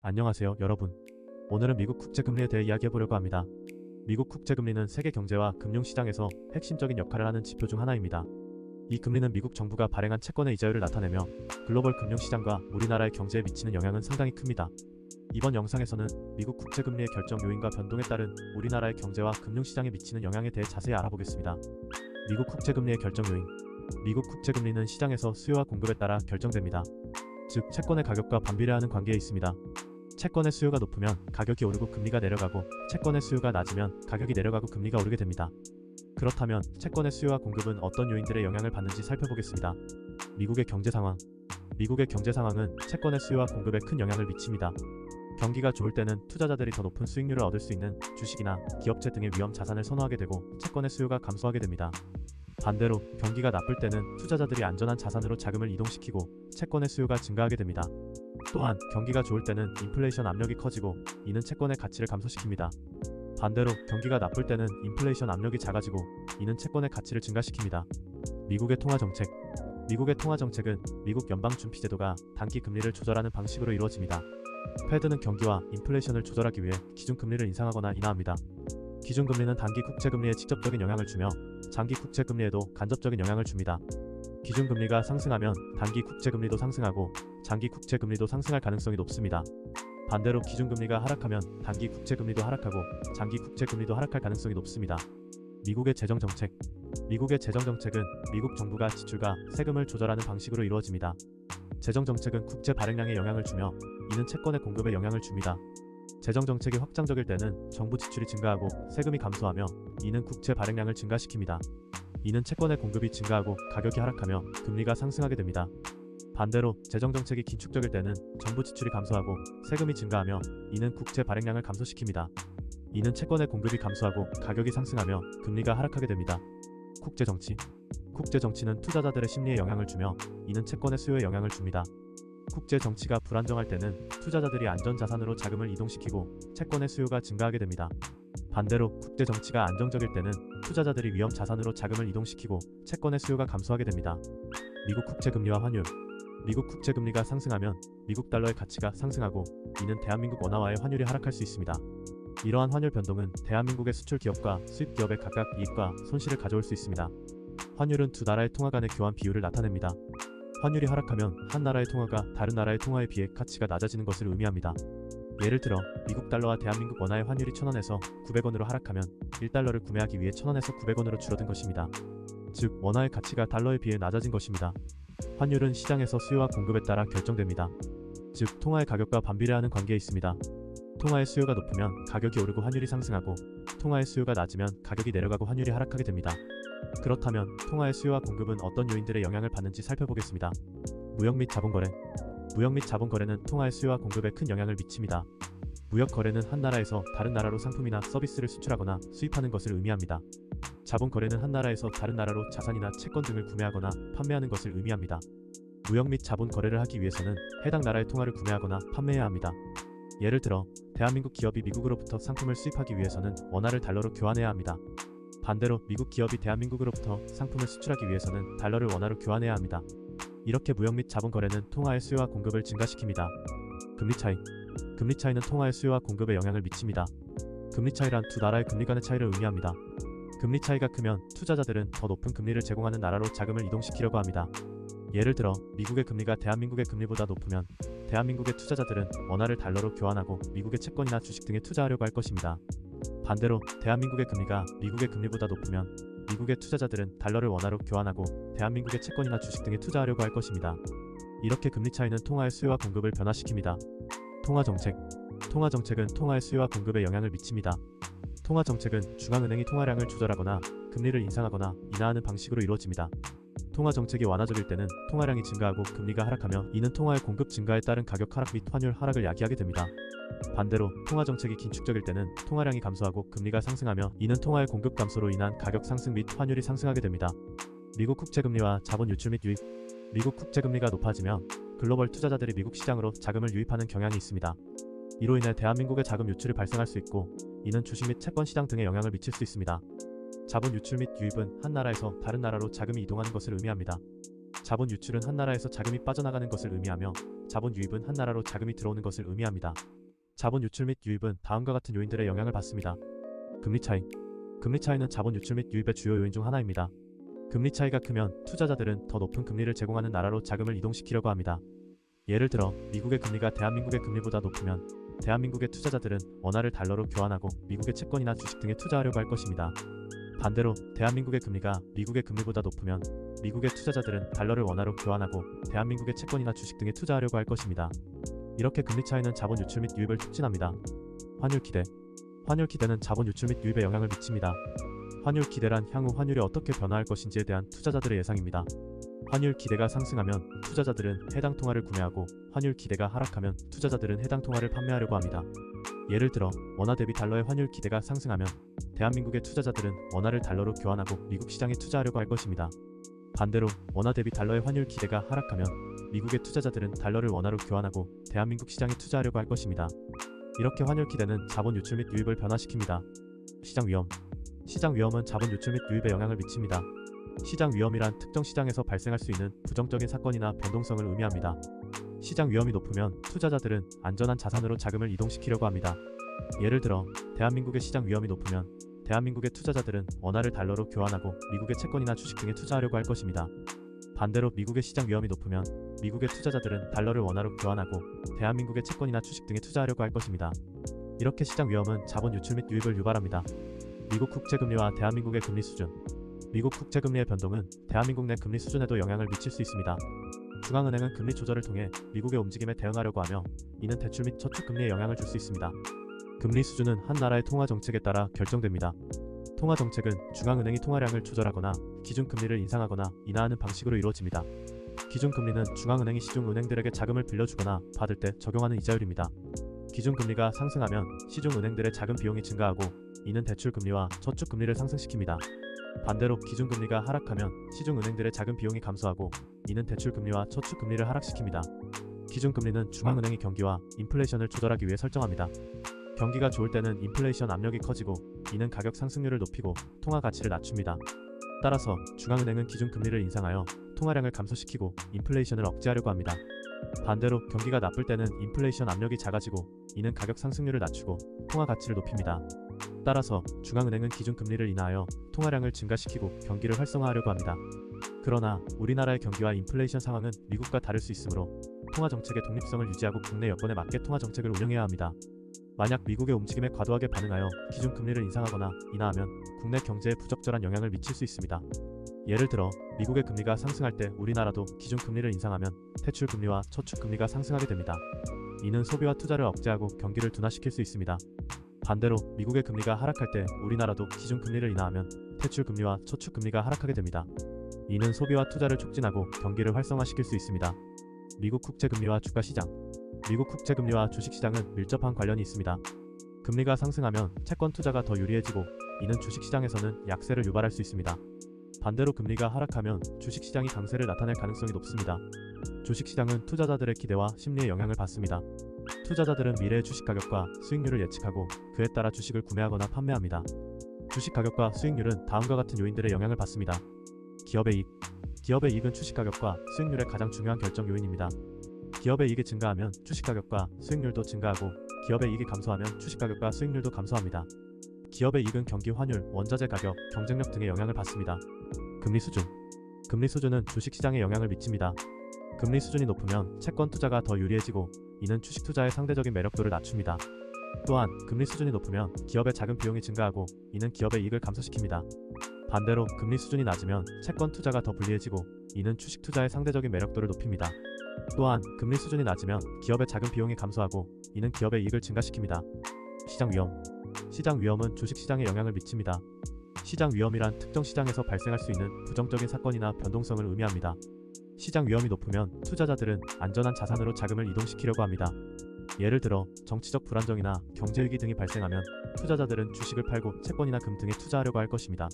안녕하세요, 여러분. 오늘은 미국 국제금리에 대해 이야기해보려고 합니다. 미국 국제금리는 세계 경제와 금융시장에서 핵심적인 역할을 하는 지표 중 하나입니다. 이 금리는 미국 정부가 발행한 채권의 이자율을 나타내며 글로벌 금융시장과 우리나라의 경제에 미치는 영향은 상당히 큽니다. 이번 영상에서는 미국 국제금리의 결정 요인과 변동에 따른 우리나라의 경제와 금융시장에 미치는 영향에 대해 자세히 알아보겠습니다. 미국 국제금리의 결정 요인. 미국 국제금리는 시장에서 수요와 공급에 따라 결정됩니다. 즉, 채권의 가격과 반비례하는 관계에 있습니다. 채권의 수요가 높으면 가격이 오르고 금리가 내려가고, 채권의 수요가 낮으면 가격이 내려가고 금리가 오르게 됩니다. 그렇다면 채권의 수요와 공급은 어떤 요인들의 영향을 받는지 살펴보겠습니다. 미국의 경제 상황. 미국의 경제 상황은 채권의 수요와 공급에 큰 영향을 미칩니다. 경기가 좋을 때는 투자자들이 더 높은 수익률을 얻을 수 있는 주식이나 기업체 등의 위험 자산을 선호하게 되고, 채권의 수요가 감소하게 됩니다. 반대로 경기가 나쁠 때는 투자자들이 안전한 자산으로 자금을 이동시키고 채권의 수요가 증가하게 됩니다. 또한 경기가 좋을 때는 인플레이션 압력이 커지고, 이는 채권의 가치를 감소시킵니다. 반대로 경기가 나쁠 때는 인플레이션 압력이 작아지고, 이는 채권의 가치를 증가시킵니다. 미국의 통화정책. 미국의 통화정책은 미국 연방준비제도가 단기 금리를 조절하는 방식으로 이루어집니다. 페드는 경기와 인플레이션을 조절하기 위해 기준금리를 인상하거나 인하합니다. 기준금리는 단기 국채금리에 직접적인 영향을 주며 장기 국채금리에도 간접적인 영향을 줍니다. 기준금리가 상승하면 단기 국채금리도 상승하고 장기 국채금리도 상승할 가능성이 높습니다. 반대로 기준금리가 하락하면 단기 국채금리도 하락하고 장기 국채금리도 하락할 가능성이 높습니다. 미국의 재정정책. 미국의 재정정책은 미국 정부가 지출과 세금을 조절하는 방식으로 이루어집니다. 재정정책은 국채 발행량에 영향을 주며, 이는 채권의 공급에 영향을 줍니다. 재정정책이 확장적일 때는 정부 지출이 증가하고 세금이 감소하며, 이는 국채 발행량을 증가시킵니다. 이는 채권의 공급이 증가하고 가격이 하락하며 금리가 상승하게 됩니다. 반대로 재정정책이 긴축적일 때는 정부 지출이 감소하고 세금이 증가하며, 이는 국채 발행량을 감소시킵니다. 이는 채권의 공급이 감소하고 가격이 상승하며 금리가 하락하게 됩니다. 국제정치. 국제정치는 투자자들의 심리에 영향을 주며, 이는 채권의 수요에 영향을 줍니다. 국제정치가 불안정할 때는 투자자들이 안전자산으로 자금을 이동시키고 채권의 수요가 증가하게 됩니다. 반대로 국제정치가 안정적일 때는 투자자들이 위험 자산으로 자금을 이동시키고 채권의 수요가 감소하게 됩니다. 미국 국채금리와 환율. 미국 국채금리가 상승하면 미국 달러의 가치가 상승하고, 이는 대한민국 원화와의 환율이 하락할 수 있습니다. 이러한 환율 변동은 대한민국의 수출 기업과 수입 기업에 각각 이익과 손실을 가져올 수 있습니다. 환율은 두 나라의 통화 간의 교환 비율을 나타냅니다. 환율이 하락하면 한 나라의 통화가 다른 나라의 통화에 비해 가치가 낮아지는 것을 의미합니다. 예를 들어 미국 달러와 대한민국 원화의 환율이 1,000원에서 900원으로 하락하면 1달러를 구매하기 위해 1,000원에서 900원으로 줄어든 것입니다. 즉, 원화의 가치가 달러에 비해 낮아진 것입니다. 환율은 시장에서 수요와 공급에 따라 결정됩니다. 즉, 통화의 가격과 반비례하는 관계에 있습니다. 통화의 수요가 높으면 가격이 오르고 환율이 상승하고, 통화의 수요가 낮으면 가격이 내려가고 환율이 하락하게 됩니다. 그렇다면 통화의 수요와 공급은 어떤 요인들의 영향을 받는지 살펴보겠습니다. 무역 및 자본거래. 무역 및 자본거래는 통화의 수요와 공급에 큰 영향을 미칩니다. 무역 거래는 한 나라에서 다른 나라로 상품이나 서비스를 수출하거나 수입하는 것을 의미합니다. 자본거래는 한 나라에서 다른 나라로 자산이나 채권 등을 구매하거나 판매하는 것을 의미합니다. 무역 및 자본거래를 하기 위해서는 해당 나라의 통화를 구매하거나 판매해야 합니다. 예를 들어 대한민국 기업이 미국으로부터 상품을 수입하기 위해서는 원화를 달러로 교환해야 합니다. 반대로 미국 기업이 대한민국으로부터 상품을 수출하기 위해서는 달러를 원화로 교환해야 합니다. 이렇게 무역 및 자본거래는 통화의 수요와 공급을 증가시킵니다. 금리 차이. 금리 차이는 통화의 수요와 공급에 영향을 미칩니다. 금리 차이란 두 나라의 금리 간의 차이를 의미합니다. 금리 차이가 크면 투자자들은 더 높은 금리를 제공하는 나라로 자금을 이동시키려고 합니다. 예를 들어 미국의 금리가 대한민국의 금리보다 높으면 대한민국의 투자자들은 원화를 달러로 교환하고 미국의 채권이나 주식 등에 투자하려고 할 것입니다. 반대로 대한민국의 금리가 미국의 금리보다 높으면 미국의 투자자들은 달러를 원화로 교환하고 대한민국의 채권이나 주식 등에 투자하려고 할 것입니다. 이렇게 금리 차이는 통화의 수요와 공급을 변화시킵니다. 통화정책. 통화정책은 통화의 수요와 공급에 영향을 미칩니다. 통화정책은 중앙은행이 통화량을 조절하거나 금리를 인상하거나 인하하는 방식으로 이루어집니다. 통화정책이 완화적일 때는 통화량이 증가하고 금리가 하락하며, 이는 통화의 공급 증가에 따른 가격 하락 및 환율 하락을 야기하게 됩니다. 반대로 통화정책이 긴축적일 때는 통화량이 감소하고 금리가 상승하며, 이는 통화의 공급 감소로 인한 가격 상승 및 환율이 상승하게 됩니다. 미국 국채금리와 자본 유출 및 유입. 미국 국채금리가 높아지면 글로벌 투자자들이 미국 시장으로 자금을 유입하는 경향이 있습니다. 이로 인해 대한민국의 자금 유출이 발생할 수 있고, 이는 주식 및 채권 시장 등에 영향을 미칠 수 있습니다. 자본 유출 및 유입은 한 나라에서 다른 나라로 자금이 이동하는 것을 의미합니다. 자본 유출은 한 나라에서 자금이 빠져나가는 것을 의미하며 자본 유입은 한 나라로 자금이 들어오는 것을 의미합니다. 자본 유출 및 유입은 다음과 같은 요인들의 영향을 받습니다. 금리 차이. 금리 차이는 자본 유출 및 유입의 주요 요인 중 하나입니다. 금리 차이가 크면 투자자들은 더 높은 금리를 제공하는 나라로 자금을 이동시키려고 합니다. 예를 들어 미국의 금리가 대한민국의 금리보다 높으면 대한민국의 투자자들은 원화를 달러로 교환하고 미국의 채권이나 주식 등에 투자하려고 할 것입니다. 반대로 대한민국의 금리가 미국의 금리보다 높으면 미국의 투자자들은 달러를 원화로 교환하고 대한민국의 채권이나 주식 등에 투자하려고 할 것입니다. 이렇게 금리 차이는 자본 유출 및 유입을 촉진합니다. 환율 기대. 환율 기대는 자본 유출 및 유입에 영향을 미칩니다. 환율 기대란 향후 환율이 어떻게 변화할 것인지에 대한 투자자들의 예상입니다. 환율 기대가 상승하면 투자자들은 해당 통화를 구매하고 환율 기대가 하락하면 투자자들은 해당 통화를 판매하려고 합니다. 예를 들어 원화 대비 달러의 환율 기대가 상승하면 대한민국의 투자자들은 원화를 달러로 교환하고 미국 시장에 투자하려고 할 것입니다. 반대로 원화 대비 달러의 환율 기대가 하락하면 미국의 투자자들은 달러를 원화로 교환하고 대한민국 시장에 투자하려고 할 것입니다. 이렇게 환율 기대는 자본 유출 및 유입을 변화시킵니다. 시장 위험. 시장 위험은 자본 유출 및 유입에 영향을 미칩니다. 시장 위험이란 특정 시장에서 발생할 수 있는 부정적인 사건이나 변동성을 의미합니다. 시장 위험이 높으면 투자자들은 안전한 자산으로 자금을 이동시키려고 합니다. 예를 들어 대한민국의 시장 위험이 높으면 대한민국의 투자자들은 원화를 달러로 교환하고 미국의 채권이나 주식 등에 투자하려고 할 것입니다. 반대로 미국의 시장 위험이 높으면 미국의 투자자들은 달러를 원화로 교환하고 대한민국의 채권이나 주식 등에 투자하려고 할 것입니다. 이렇게 시장 위험은 자본 유출 및 유입을 유발합니다. 미국 국채금리와 대한민국의 금리 수준. 미국 국채금리의 변동은 대한민국 내 금리 수준에도 영향을 미칠 수 있습니다. 중앙은행은 금리 조절을 통해 미국의 움직임에 대응하려고 하며 이는 대출 및 저축 금리에 영향을 줄 수 있습니다. 금리 수준은 한 나라의 통화 정책에 따라 결정됩니다. 통화 정책은 중앙은행이 통화량을 조절하거나 기준금리를 인상하거나 인하하는 방식으로 이루어집니다. 기준금리는 중앙은행이 시중은행들에게 자금을 빌려주거나 받을 때 적용하는 이자율입니다. 기준금리가 상승하면 시중은행들의 자금 비용이 증가하고 이는 대출금리와 저축금리를 상승시킵니다. 반대로 기준금리가 하락하면 시중은행들의 자금 비용이 감소하고 이는 대출금리와 저축금리를 하락시킵니다. 기준금리는 중앙은행이 경기와 인플레이션을 조절하기 위해 설정합니다. 경기가 좋을 때는 인플레이션 압력이 커지고 이는 가격 상승률을 높이고 통화 가치를 낮춥니다. 따라서 중앙은행은 기준금리를 인상하여 통화량을 감소시키고 인플레이션을 억제하려고 합니다. 반대로 경기가 나쁠 때는 인플레이션 압력이 작아지고 이는 가격 상승률을 낮추고 통화 가치를 높입니다. 따라서 중앙은행은 기준금리를 인하하여 통화량을 증가시키고 경기를 활성화하려고 합니다. 그러나 우리나라의 경기와 인플레이션 상황은 미국과 다를 수 있으므로 통화정책의 독립성을 유지하고 국내 여건에 맞게 통화정책을 운영해야 합니다. 만약 미국의 움직임에 과도하게 반응하여 기준금리를 인상하거나 인하하면 국내 경제에 부적절한 영향을 미칠 수 있습니다. 예를 들어 미국의 금리가 상승할 때 우리나라도 기준금리를 인상하면 대출금리와 저축금리가 상승하게 됩니다. 이는 소비와 투자를 억제하고 경기를 둔화시킬 수 있습니다. 반대로 미국의 금리가 하락할 때 우리나라도 기준금리를 인하하면 대출금리와 저축금리가 하락하게 됩니다. 이는 소비와 투자를 촉진하고 경기를 활성화시킬 수 있습니다. 미국 국채금리와 주가시장. 미국 국채금리와 주식시장은 밀접한 관련이 있습니다. 금리가 상승하면 채권 투자가 더 유리해지고 이는 주식시장에서는 약세를 유발할 수 있습니다. 반대로 금리가 하락하면 주식시장이 강세를 나타낼 가능성이 높습니다. 주식시장은 투자자들의 기대와 심리에 영향을 받습니다. 투자자들은 미래의 주식 가격과 수익률을 예측하고 그에 따라 주식을 구매하거나 판매합니다. 주식 가격과 수익률은 다음과 같은 요인들의 영향을 받습니다. 기업의 이익. 기업의 이익은 주식 가격과 수익률의 가장 중요한 결정 요인입니다. 기업의 이익이 증가하면 주식 가격과 수익률도 증가하고 기업의 이익이 감소하면 주식 가격과 수익률도 감소합니다. 기업의 이익은 경기 환율, 원자재 가격, 경쟁력 등의 영향을 받습니다. 금리 수준. 금리 수준은 주식시장에 영향을 미칩니다. 금리 수준이 높으면 채권 투자가 더 유리해지고 이는 주식 투자의 상대적인 매력도를 낮춥니다. 또한 금리 수준이 높으면 기업의 자금 비용이 증가하고 이는 기업의 이익을 감소시킵니다. 반대로 금리 수준이 낮으면 채권 투자가 더 불리해지고 이는 주식 투자의 상대적인 매력도를 높입니다. 또한 금리 수준이 낮으면 기업의 자금 비용이 감소하고 이는 기업의 이익을 증가시킵니다. 시장 위험. 시장 위험은 주식시장에 영향을 미칩니다. 시장 위험이란 특정 시장에서 발생할 수 있는 부정적인 사건이나 변동성을 의미합니다. 시장 위험이 높으면 투자자들은 안전한 자산으로 자금을 이동시키려고 합니다. 예를 들어 정치적 불안정이나 경제위기 등이 발생하면 투자자들은 주식을 팔고 채권이나 금 등에 투자하려고 할 것입니다.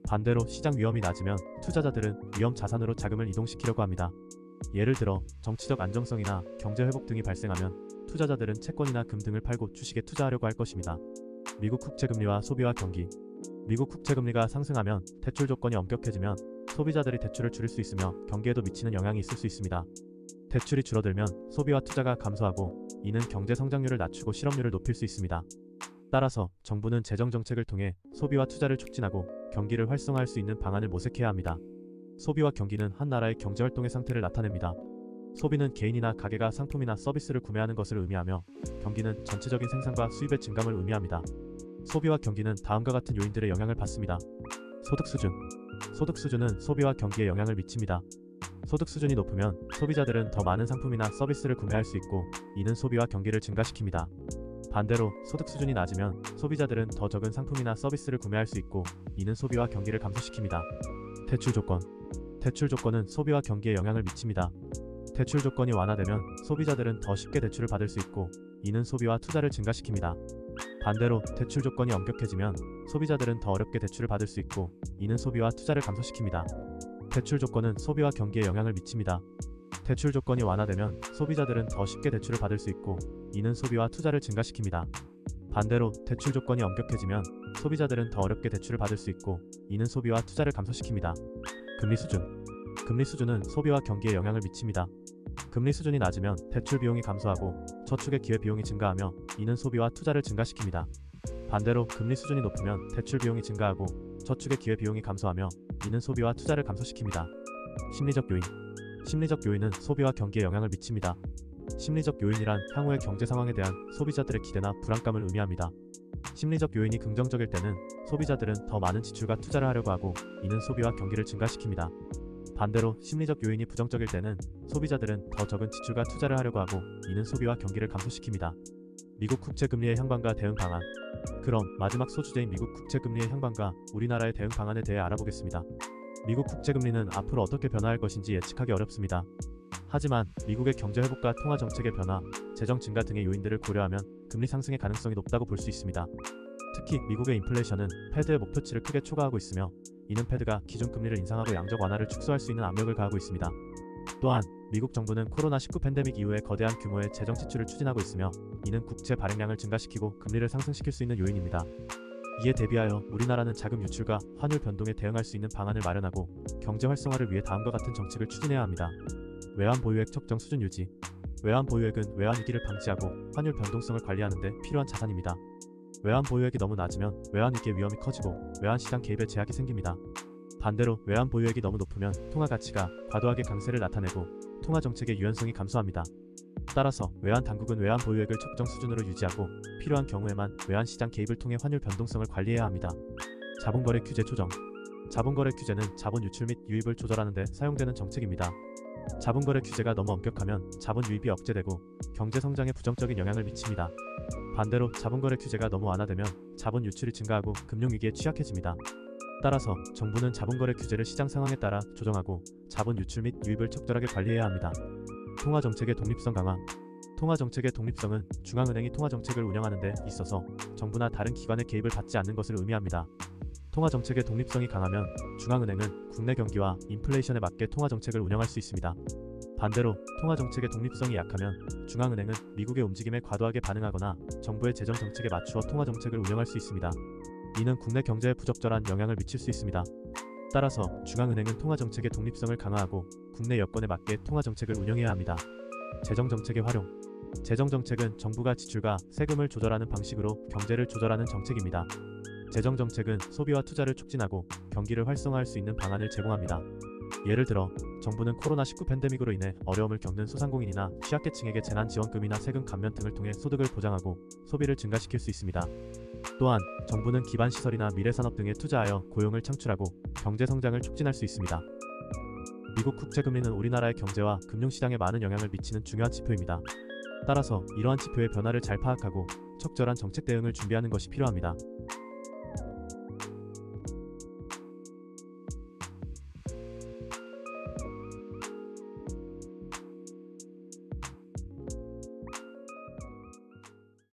반대로 시장 위험이 낮으면 투자자들은 위험 자산으로 자금을 이동시키려고 합니다. 예를 들어 정치적 안정성이나 경제 회복 등이 발생하면 투자자들은 채권이나 금 등을 팔고 주식에 투자하려고 할 것입니다. 미국 국채금리와 소비와 경기. 미국 국채금리가 상승하면 대출 조건이 엄격해지면 소비자들이 대출을 줄일 수 있으며 경기에도 미치는 영향이 있을 수 있습니다. 대출이 줄어들면 소비와 투자가 감소하고 이는 경제 성장률을 낮추고 실업률을 높일 수 있습니다. 따라서 정부는 재정 정책을 통해 소비와 투자를 촉진하고 경기를 활성화할 수 있는 방안을 모색해야 합니다. 소비와 경기는 한 나라의 경제 활동의 상태를 나타냅니다. 소비는 개인이나 가게가 상품이나 서비스를 구매하는 것을 의미하며 경기는 전체적인 생산과 수입의 증감을 의미합니다. 소비와 경기는 다음과 같은 요인들의 영향을 받습니다. 소득 수준. 소득 수준은 소비와 경기에 영향을 미칩니다. 소득 수준이 높으면 소비자들은 더 많은 상품이나 서비스를 구매할 수 있고 이는 소비와 경기를 증가시킵니다. 반대로 소득 수준이 낮으면 소비자들은 더 적은 상품이나 서비스를 구매할 수 있고 이는 소비와 경기를 감소시킵니다. 대출 조건. 대출 조건은 소비와 경기에 영향을 미칩니다. 대출 조건이 완화되면 소비자들은 더 쉽게 대출을 받을 수 있고 이는 소비와 투자를 증가시킵니다. 반대로 대출 조건이 엄격해지면 소비자들은 더 어렵게 대출을 받을 수 있고 이는 소비와 투자를 감소시킵니다. 대출 조건은 소비와 경기에 영향을 미칩니다. 대출 조건이 완화되면 소비자들은 더 쉽게 대출을 받을 수 있고 이는 소비와 투자를 증가시킵니다. 반대로 대출 조건이 엄격해지면 소비자들은 더 어렵게 대출을 받을 수 있고 이는 소비와 투자를 감소시킵니다. 금리 수준. 금리 수준은 소비와 경기에 영향을 미칩니다. 금리 수준이 낮으면 대출 비용이 감소하고 저축의 기회 비용이 증가하며 이는 소비와 투자를 증가시킵니다. 반대로 금리 수준이 높으면 대출 비용이 증가하고 저축의 기회 비용이 감소하며 이는 소비와 투자를 감소시킵니다. 심리적 요인. 심리적 요인은 소비와 경기에 영향을 미칩니다. 심리적 요인이란 향후의 경제 상황에 대한 소비자들의 기대나 불안감을 의미합니다. 심리적 요인이 긍정적일 때는 소비자들은 더 많은 지출과 투자를 하려고 하고 이는 소비와 경기를 증가시킵니다. 반대로 심리적 요인이 부정적일 때는 소비자들은 더 적은 지출과 투자를 하려고 하고 이는 소비와 경기를 감소시킵니다. 미국 국채금리의 향방과 대응 방안. 그럼 마지막 소주제인 미국 국채금리의 향방과 우리나라의 대응 방안에 대해 알아보겠습니다. 미국 국채금리는 앞으로 어떻게 변화할 것인지 예측하기 어렵습니다. 하지만 미국의 경제 회복과 통화 정책의 변화, 재정 증가 등의 요인들을 고려하면 금리 상승의 가능성이 높다고 볼 수 있습니다. 특히 미국의 인플레이션은 패드의 목표치를 크게 초과하고 있으며 이는 패드가 기준금리를 인상하고 양적 완화를 축소할 수 있는 압력을 가하고 있습니다. 또한 미국 정부는 코로나19 팬데믹 이후에 거대한 규모의 재정 지출을 추진하고 있으며 이는 국채 발행량을 증가시키고 금리를 상승시킬 수 있는 요인입니다. 이에 대비하여 우리나라는 자금 유출과 환율 변동에 대응할 수 있는 방안을 마련하고 경제 활성화를 위해 다음과 같은 정책을 추진해야 합니다. 외환 보유액 적정 수준 유지. 외환 보유액은 외환 위기를 방지하고 환율 변동성을 관리하는 데 필요한 자산입니다. 외환 보유액이 너무 낮으면 외환 위기의 위험이 커지고 외환 시장 개입에 제약이 생깁니다. 반대로 외환 보유액이 너무 높으면 통화 가치가 과도하게 강세를 나타내고 통화 정책의 유연성이 감소합니다. 따라서 외환 당국은 외환 보유액을 적정 수준으로 유지하고 필요한 경우에만 외환 시장 개입을 통해 환율 변동성을 관리해야 합니다. 자본거래 규제 조정. 자본거래 규제는 자본 유출 및 유입을 조절하는 데 사용되는 정책입니다. 자본거래 규제가 너무 엄격하면 자본 유입이 억제되고 경제 성장에 부정적인 영향을 미칩니다. 반대로 자본거래 규제가 너무 완화되면 자본 유출이 증가하고 금융위기에 취약해집니다. 따라서 정부는 자본거래 규제를 시장 상황에 따라 조정하고 자본 유출 및 유입을 적절하게 관리해야 합니다. 통화정책의 독립성 강화. 통화정책의 독립성은 중앙은행이 통화정책을 운영하는 데 있어서 정부나 다른 기관의 개입을 받지 않는 것을 의미합니다. 통화정책의 독립성이 강하면 중앙은행은 국내 경기와 인플레이션에 맞게 통화정책을 운영할 수 있습니다. 반대로 통화정책의 독립성이 약하면 중앙은행은 미국의 움직임에 과도하게 반응하거나 정부의 재정 정책에 맞추어 통화정책을 운영할 수 있습니다. 이는 국내 경제에 부적절한 영향을 미칠 수 있습니다. 따라서 중앙은행은 통화정책의 독립성을 강화하고 국내 여건에 맞게 통화정책을 운영해야 합니다. 재정정책의 활용. 재정정책은 정부가 지출과 세금을 조절하는 방식으로 경제를 조절하는 정책입니다. 재정정책은 소비와 투자를 촉진하고 경기를 활성화할 수 있는 방안을 제공합니다. 예를 들어 정부는 코로나19 팬데믹으로 인해 어려움을 겪는 소상공인이나 취약계층에게 재난지원금이나 세금 감면 등을 통해 소득을 보장하고 소비를 증가시킬 수 있습니다. 또한 정부는 기반시설이나 미래산업 등에 투자하여 고용을 창출하고 경제성장을 촉진할 수 있습니다. 미국 국채금리는 우리나라의 경제와 금융시장에 많은 영향을 미치는 중요한 지표입니다. 따라서 이러한 지표의 변화를 잘 파악하고 적절한 정책 대응을 준비하는 것이 필요합니다.